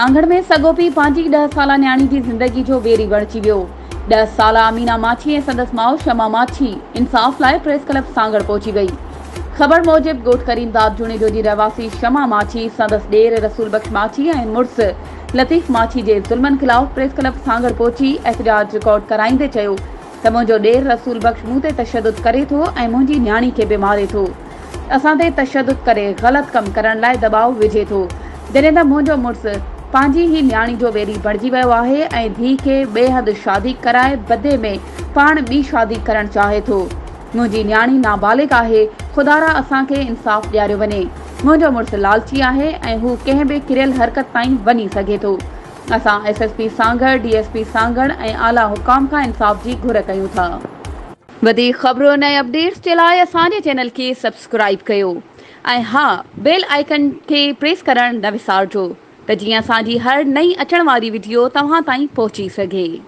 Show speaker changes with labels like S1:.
S1: सांगड़ में सगोपी पंहिंजी 10 साला न्याणी जी ज़िंदगी जो बेरी बणिजी वियो। 10 साला अमीना माछी ऐं संदसि माउ शमा माछी इंसाफ़ लाइ प्रेस क्लब सांगड़ पहुची वई। ख़बर मूजिब ॻोठ करीमदाद जुणेजो जी रहवासी शमा माछी संदसि ॾेर रसूल बख्श माछी ऐं मुड़ुस लतीफ़ माछी जे ज़ुल्मनि ख़िलाफ़ प्रेस क्लब सांगड़ पहुची एहतजाज रिकॉर्ड कराईंदे चयो त मुंहिंजो ॾेर रसूल बख्श मूं ते तशद्दुद करे थो ऐं मुंहिंजी न्याणी खे बि मारे थो। असां ते तशद्दुद करे ग़लति कमु करण लाइ दबाउ विझे थो, जॾहिं त मुंहिंजो मुड़ुस पंहिंजी ई न्याणी जो बेरी बणिजी वियो आहे ऐं धीउ खे बेहद शादी कराए बदले में पाण ॿी शादी करणु चाहे थो। मुंहिंजी न्याणी नाबालिग आहे, खुदारा असांखे इंसाफ़ ॾियारियो वञे। मुंहिंजो मुड़ुसु लालची आहे ऐं हू कंहिं बि किरियल हरकत ताईं वञी सघे थो। असां एसएसपी सांगड़, डीएसपी सांगड़ ऐं आला हुकाम खां इंसाफ़ जी घुर कयूं था। वधीक ख़बरुनि ऐं अपडेट्स जे लाइ असांजे चैनल खे सब्सक्राइब कयो ऐं हा, बेल आइकन खे प्रेस करणु न विसारिजो त जीअं असांजी हर नई अचण वारी वीडियो तव्हां ताईं पहुची सघे।